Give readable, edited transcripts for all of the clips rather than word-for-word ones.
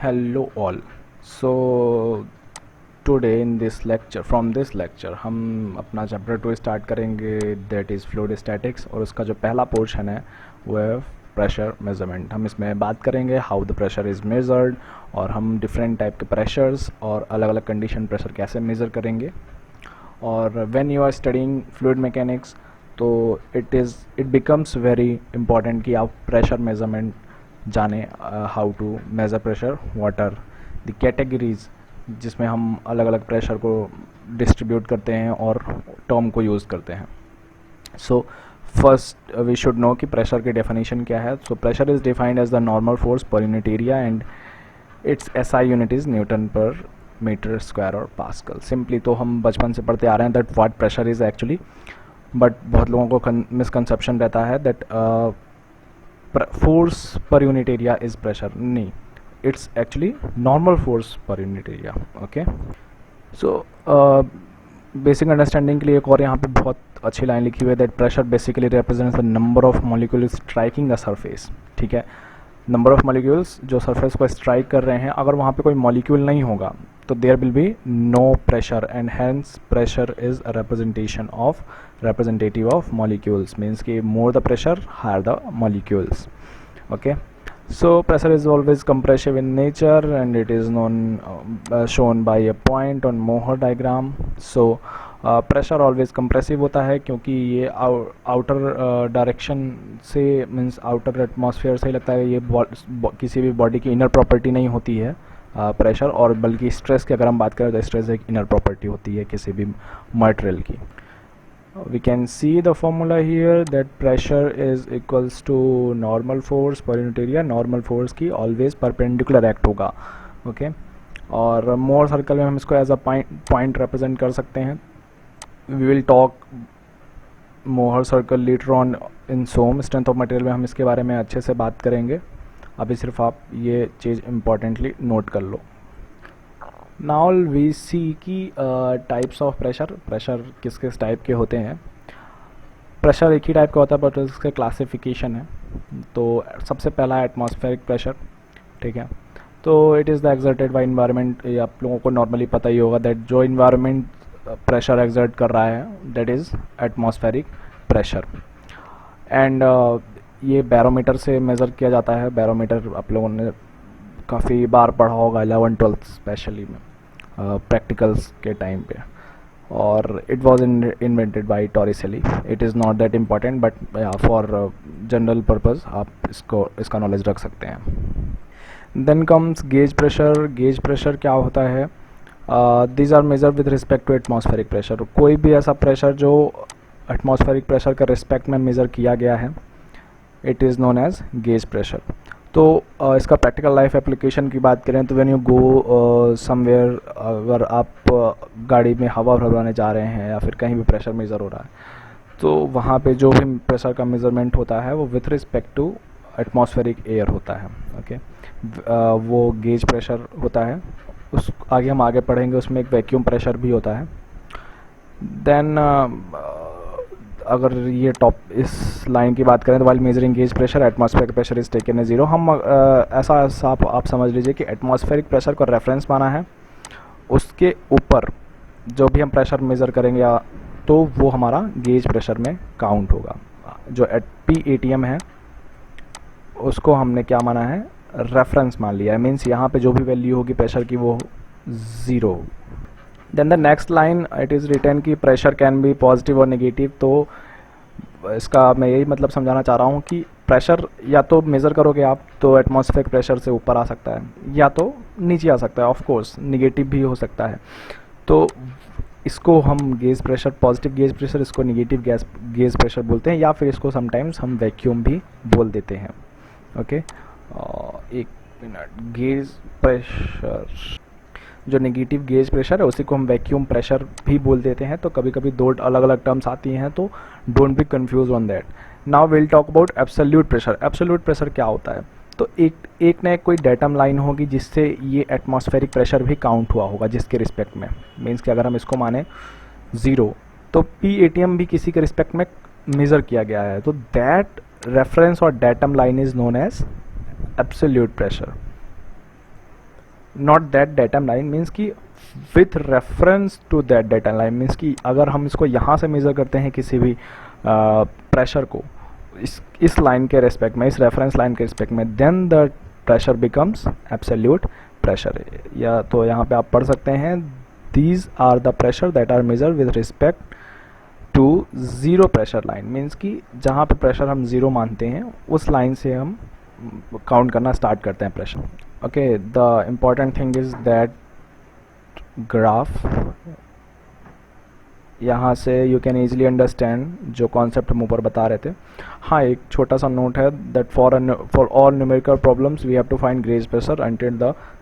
Hello all. So today in this lecture, from this lecture हम अपना chapter 2 start करेंगे, that is fluid statics, और उसका जो पहला पोर्शन है वो है प्रेशर मेजरमेंट। हम इसमें बात करेंगे how the pressure is measured, और हम डिफरेंट टाइप के प्रेशर्स और अलग अलग कंडीशन प्रेशर कैसे मेज़र करेंगे। और when you are studying fluid mechanics तो इट बिकम्स वेरी इंपॉर्टेंट कि आप प्रेशर मेजरमेंट जाने, how to measure pressure, what are the categories जिसमें हम अलग अलग प्रेशर को डिस्ट्रीब्यूट करते हैं और टर्म को यूज़ करते हैं। So first we should know कि प्रेशर की डेफिनेशन क्या है। So pressure is defined as the normal force per unit area and its SI unit is newton per metre square और पास्कल। सिंपली तो हम बचपन से पढ़ते आ रहे हैं that what pressure is actually, but बहुत लोगों को मिसकंसेप्शन रहता है that force per unit area is pressure. नहीं, it's actually normal force per unit area. Okay, so basic understanding के लिए एक और यहाँ पे बहुत अच्छी लाइन लिखी हुई है that pressure basically represents the number of molecules striking the surface. ठीक है, नंबर ऑफ मॉलिक्यूल्स जो सरफेस को स्ट्राइक कर रहे हैं, अगर वहाँ पे कोई मॉलिक्यूल नहीं होगा तो there will be no pressure and hence pressure is a representative of molecules, means कि more the pressure higher the molecules. Okay, so pressure is always compressive in nature and it is shown by a point on Mohr diagram. So pressure always compressive होता है क्योंकि ये outer direction से, means outer atmosphere से लगता है ये किसी भी बॉडी की inner property नहीं होती है प्रेशर, और बल्कि स्ट्रेस की अगर हम बात करें तो स्ट्रेस एक इनर प्रॉपर्टी होती है किसी भी मटेरियल की। We can see the formula here that pressure is equals to normal force per unit area. normal force की always perpendicular act होगा। okay? और मोर सर्कल में हम इसको एज अ पॉइंट रिप्रेजेंट कर सकते हैं। we will talk Mohr circle later on in SOM strength of material में हम इसके बारे में अच्छे से बात करेंगे। अभी सिर्फ आप ये चीज़ इम्पॉर्टेंटली नोट कर लो। नाउ वी सी की टाइप्स ऑफ प्रेशर किस किस टाइप के होते हैं। प्रेशर एक ही टाइप का होता है बट उसके क्लासिफिकेशन है। तो सबसे पहला एटमॉस्फेरिक प्रेशर। ठीक है, तो it is the exerted by environment. ये आप लोगों को नॉर्मली पता ही होगा दैट जो इन्वायरमेंट प्रेशर एक्सर्ट कर रहा है that is atmospheric pressure. And ये बैरोमीटर से मेज़र किया जाता है। बैरोमीटर आप लोगों ने काफ़ी बार पढ़ा होगा 11th-12th स्पेशली में प्रैक्टिकल्स के टाइम पे, और it was invented by Torricelli. It is not that important but for general purpose आप इसका नॉलेज रख सकते हैं। Then comes gauge pressure. Gauge pressure क्या होता है? These are measure with respect to atmospheric pressure. कोई भी ऐसा प्रेशर जो एटमॉस्फेरिक प्रेशर के रिस्पेक्ट में मेज़र किया गया है, it is known as gauge pressure. तो इसका प्रैक्टिकल लाइफ एप्लीकेशन की बात करें तो व्हेन यू गो समवेयर, अगर आप गाड़ी में हवा भरवाने जा रहे हैं या फिर कहीं भी प्रेशर मेज़र हो रहा है तो वहाँ पे जो भी प्रेशर का मेज़रमेंट होता है वो with respect to atmospheric air होता है। ओके, वो गेज प्रेशर होता है। उस आगे हम आगे पढ़ेंगे, उसमें एक वैक्यूम प्रेशर भी होता है। देन अगर ये इस लाइन की बात करें तो while measuring gauge pressure atmospheric pressure is taken a zero. हम ऐसा आप समझ लीजिए कि एटमॉस्फेरिक प्रेशर को रेफरेंस माना है, उसके ऊपर जो भी हम प्रेशर मेज़र करेंगे तो वो हमारा गेज प्रेशर में काउंट होगा। जो PATM है उसको हमने क्या माना है? रेफरेंस मान लिया है। मीन्स यहाँ पे जो भी वैल्यू होगी प्रेशर की वो zero. Then the next line it is written कि प्रेशर कैन बी पॉजिटिव और नेगेटिव। तो इसका मैं यही मतलब समझाना चाह रहा हूँ कि प्रेशर या तो मेज़र करोगे आप तो एटमॉस्फेरिक प्रेशर से ऊपर आ सकता है या तो नीचे आ सकता है। ऑफ कोर्स नेगेटिव भी हो सकता है। तो इसको हम gauge pressure, positive gauge pressure, इसको नेगेटिव गेज प्रेशर बोलते हैं, या फिर इसको समटाइम्स हम वैक्यूम भी बोल देते हैं। ओके, एक मिनट। गेज प्रेशर, जो नेगेटिव गेज प्रेशर है उसी को हम वैक्यूम प्रेशर भी बोल देते हैं। तो कभी कभी दो अलग अलग टर्म्स आती हैं, तो don't be confuse on that. Now will talk about absolute pressure. Absolute pressure क्या होता है? तो एक ना एक कोई डेटम लाइन होगी जिससे ये एटमॉस्फेरिक प्रेशर भी काउंट हुआ होगा जिसके रिस्पेक्ट में। मीन्स कि अगर हम इसको माने ज़ीरो तो PATM भी किसी के रिस्पेक्ट में मेज़र किया गया है, तो that reference or datum line is known as absolute pressure. Not that datum line means कि with reference to that datum line means कि अगर हम इसको यहाँ से मेज़र करते हैं किसी भी प्रेशर को इस लाइन के रेस्पेक्ट में, इस रेफरेंस लाइन के रेस्पेक्ट में, then the pressure becomes absolute pressure. या तो यहाँ पे आप पढ़ सकते हैं these are the pressure that are measure with respect to zero pressure line. Means कि जहाँ पे प्रेशर हम ज़ीरो मानते हैं उस लाइन से हम काउंट करना स्टार्ट करते हैं pressure. Okay, the important thing is that graph, यहाँ से यू कैन ईजिली अंडरस्टैंड जो कॉन्सेप्ट हम ऊपर बता रहे थे. हाँ, एक छोटा सा नोट है that for all numerical problems we have to find gauge pressure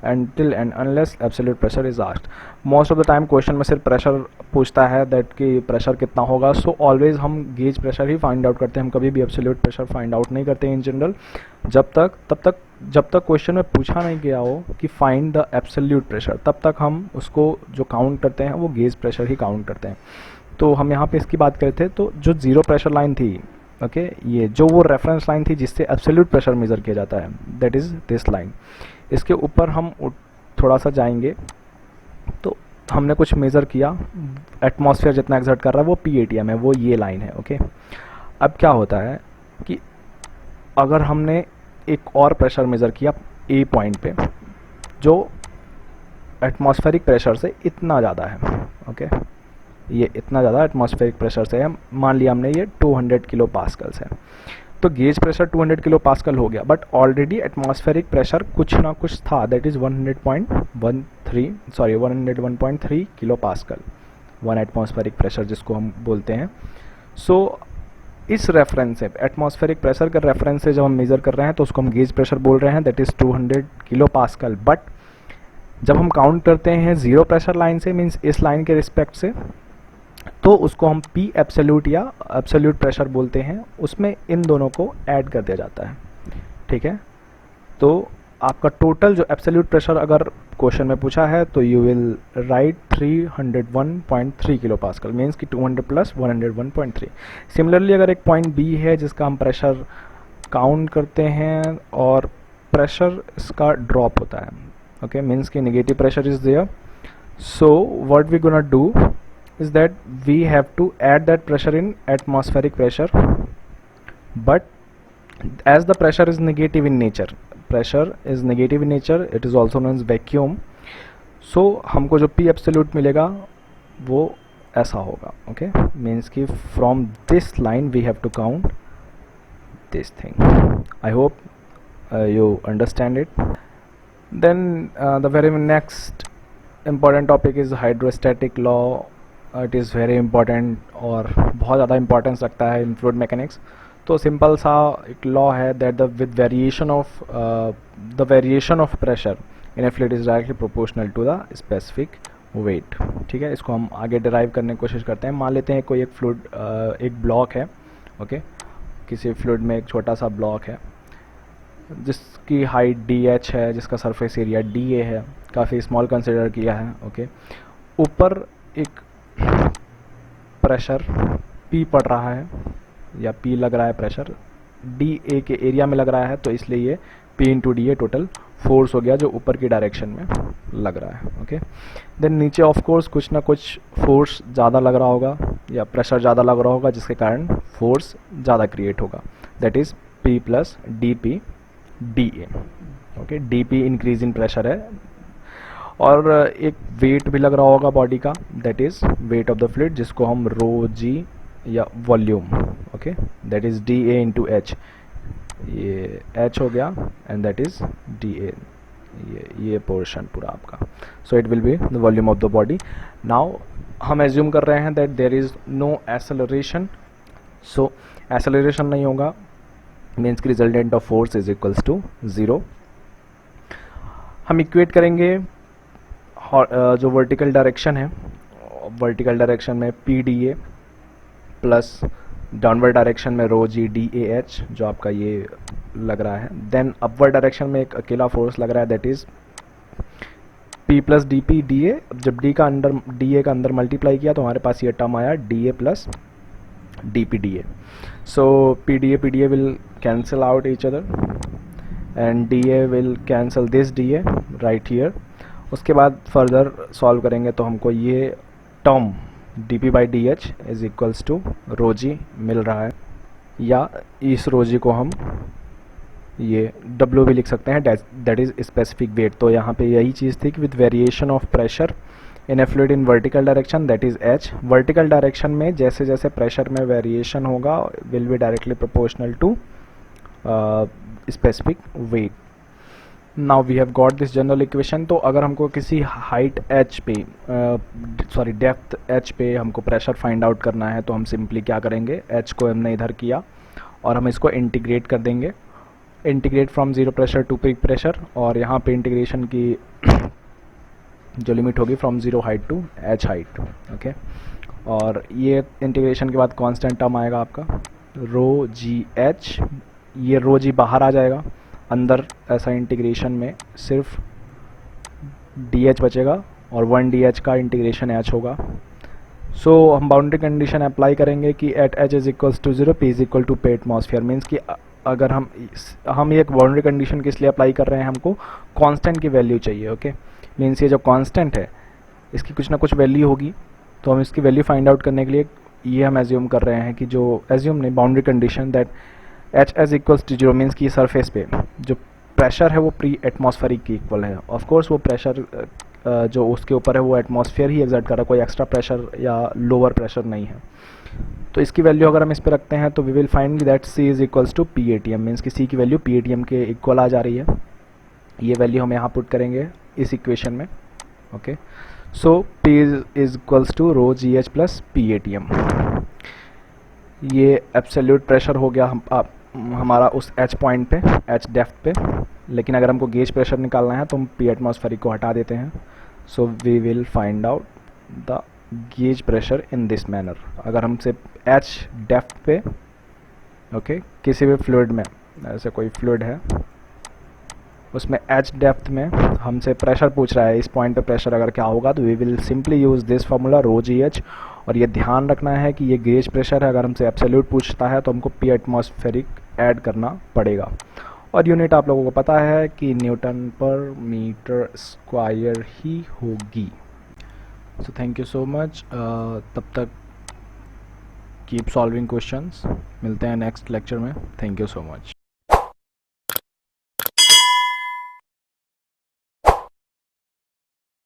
until and unless absolute pressure is asked. Most of the time question में सिर्फ प्रेशर पूछता है दैट कि प्रेशर कितना होगा. सो ऑलवेज हम गेज प्रेशर ही find out करते हैं, हम कभी भी एब्सोल्यूट प्रेशर फाइंड आउट नहीं करते इन जनरल जब तक क्वेश्चन में पूछा नहीं गया हो कि फाइंड द एब्सोल्यूट प्रेशर, तब तक हम उसको जो काउंट करते हैं वो गेज प्रेशर ही काउंट करते हैं. तो हम यहाँ पे इसकी बात कर रहे थे, तो जो ज़ीरो प्रेशर लाइन थी, ओके, ये जो वो रेफरेंस लाइन थी जिससे एब्सोल्यूट प्रेशर मेज़र किया जाता है, दैट इज़ दिस लाइन. इसके ऊपर हम थोड़ा सा जाएंगे तो हमने कुछ मेज़र किया, एटमॉस्फेयर जितना एक्सर्ट कर रहा है वो PATM है, वो ये लाइन है. ओके, अब क्या होता है कि अगर हमने एक और प्रेशर मेज़र किया A पॉइंट पे जो एटमॉस्फेरिक प्रेशर से इतना ज़्यादा है, ओके, ये इतना ज़्यादा एटमॉस्फेरिक प्रेशर से है, मान लिया हमने ये 200 किलो पास्कल्स है, तो गेज प्रेशर 200 किलो पास्कल हो गया, बट ऑलरेडी एटमॉस्फेरिक प्रेशर कुछ ना कुछ था, that is 101.3 kilo pascal, one atmospheric pressure जिसको हम बोलते हैं. सो इस रेफरेंस से, एटमॉस्फेरिक प्रेशर के रेफरेंस से जब हम मेज़र कर रहे हैं तो उसको हम गेज प्रेशर बोल रहे हैं, that is 200 kilo pascal. But जब हम काउंट करते हैं ज़ीरो प्रेशर लाइन से, मीन्स इस लाइन के रिस्पेक्ट से, तो उसको हम P एब्सोल्यूट या एब्सोल्यूट प्रेशर बोलते हैं. उसमें इन दोनों को ऐड कर दिया जाता है, ठीक है. तो आपका टोटल जो एब्सोल्यूट प्रेशर अगर क्वेश्चन में पूछा है तो you will write 301.3 kilo pascal, means कि 200 प्लस 101.3. सिमिलरली अगर एक पॉइंट B है जिसका हम प्रेशर काउंट करते हैं और प्रेशर इसका ड्रॉप होता है, ओके, मीन्स कि negative pressure is there. So what we gonna do is that we have to add that pressure in atmospheric pressure, but as the pressure is negative in nature, it is also known as vacuum. so हमको जो P absolute मिलेगा वो ऐसा होगा, okay, means कि from this line we have to count this thing. I hope you understand it. Then the very next important topic is hydrostatic law. It is very important और बहुत ज़्यादा importance रखता है इन फ्लूइड मैकेनिक्स. तो simple सा एक law है that the variation of pressure in a fluid is directly proportional to the specific weight. ठीक है, इसको हम आगे डिराइव करने की कोशिश करते हैं. मान लेते हैं कोई एक फ्लूइड, एक ब्लॉक है, ओके, किसी फ्लूइड में एक छोटा सा ब्लॉक है जिसकी हाइट DH है, जिसका सरफेस एरिया DA है, काफ़ी स्मॉल कंसिडर किया है, ओके. ऊपर एक प्रेशर P पड़ रहा है या P लग रहा है, प्रेशर DA के एरिया में लग रहा है, तो इसलिए ये P into DA total force हो गया जो ऊपर की डायरेक्शन में लग रहा है, ओके. देन नीचे ऑफ कोर्स कुछ ना कुछ फोर्स ज़्यादा लग रहा होगा या प्रेशर ज़्यादा लग रहा होगा जिसके कारण फोर्स ज़्यादा क्रिएट होगा, that is P plus DP DA, okay. DP increase in pressure है और एक वेट भी लग रहा होगा बॉडी का, that is weight of the fluid जिसको हम रो G या volume, okay, that is DA into H. ये H हो गया एंड दैट इज़ DA, ये पोर्शन पूरा आपका. So it will be the volume of the body. Now हम एज्यूम कर रहे हैं that there is no acceleration. So acceleration नहीं होगा, मीन्स की resultant of force is equals to 0. हम इक्वेट करेंगे जो वर्टिकल डायरेक्शन है, वर्टिकल डायरेक्शन में PDA प्लस डाउनवर्ड डायरेक्शन में रो G DAH जो आपका ये लग रहा है. देन अपवर्ड डायरेक्शन में एक अकेला फोर्स लग रहा है, that is P plus DP DA. जब D का अंदर DA का अंदर मल्टीप्लाई किया तो हमारे पास ये टर्म आया DA plus dpdA. So pda will cancel out each other and dA will cancel this dA right here. उसके बाद फर्दर सॉल्व करेंगे तो हमको ये term dp by d h is equals to rho g मिल रहा है, या इस रो जी को हम ये W भी लिख सकते हैं, दैट इज़ स्पेसिफिक वेट. तो यहाँ पे यही चीज़ थी कि with variation of pressure in a fluid in vertical direction that is H. Vertical direction में जैसे जैसे प्रेशर में वेरिएशन होगा will be directly proportional to specific weight. Now we have got this general equation. तो अगर हमको किसी height h पे डेप्थ h पे हमको प्रेशर फाइंड आउट करना है तो हम सिंपली क्या करेंगे, h को हमने इधर किया और हम इसको इंटीग्रेट कर देंगे, integrate from zero pressure to peak pressure. और यहाँ पे इंटीग्रेशन की जो लिमिट होगी from zero height to h height. Okay, और ये इंटीग्रेशन के बाद कांस्टेंट टर्म आएगा आपका रो जी एच. ये रो जी बाहर आ जाएगा, अंदर ऐसा इंटीग्रेशन में सिर्फ डी एच बचेगा और 1 डी एच का इंटीग्रेशन एच होगा. सो हम बाउंड्री कंडीशन अप्लाई करेंगे कि at H is equals to 0 P is equal to P atmosphere. Means कि अगर हम ये एक बाउंड्री कंडीशन किस लिए अप्लाई कर रहे हैं, हमको कांस्टेंट की वैल्यू चाहिए. ओके, मीन्स ये जो कांस्टेंट है इसकी कुछ ना कुछ वैल्यू होगी, तो हम इसकी वैल्यू फाइंड आउट करने के लिए ये हम एज्यूम कर रहे हैं कि जो एज्यूम नहीं, boundary condition that H as equals to 0 means की सरफेस पे जो प्रेशर है वो प्री एटमॉस्फेरिक की इक्वल है. ऑफ कोर्स वो प्रेशर जो उसके ऊपर है वो एटमॉस्फेयर ही एग्जर्ट कर रहा है, कोई एक्स्ट्रा प्रेशर या लोअर प्रेशर नहीं है. तो इसकी वैल्यू अगर हम इस पे रखते हैं तो we will find that C is equals to P A T M. Means कि C की value P A T M के इक्वल आ जा रही है. ये वैल्यू हम यहाँ पुट करेंगे इस इक्वेशन में. Okay, so P is equals to rho G H plus P A T M. ये एब्सोल्यूट प्रेशर हो गया हमारा उस H पॉइंट पे, H डेप्थ पे. लेकिन अगर हमको गेज प्रेशर निकालना है तो हम P एटमॉस्फेरिक को हटा देते हैं. So we will find out the gauge pressure in this manner. अगर हमसे H डेप्थ पे ओके किसी भी फ्लूइड में, ऐसे कोई फ्लूइड है उसमें H डेप्थ में हमसे प्रेशर पूछ रहा है, इस पॉइंट पे प्रेशर अगर क्या होगा, तो we will simply use this formula rho G H. और ये ध्यान रखना है कि ये गेज प्रेशर है, अगर हमसे एब्सोल्यूट पूछता है तो हमको पी एटमॉस्फेरिक ऐड करना पड़ेगा. और यूनिट आप लोगों को पता है कि न्यूटन पर मीटर स्क्वायर ही होगी. So thank you so much. तब तक कीप सॉल्विंग क्वेश्चंस. मिलते हैं नेक्स्ट लेक्चर में. Thank you so much.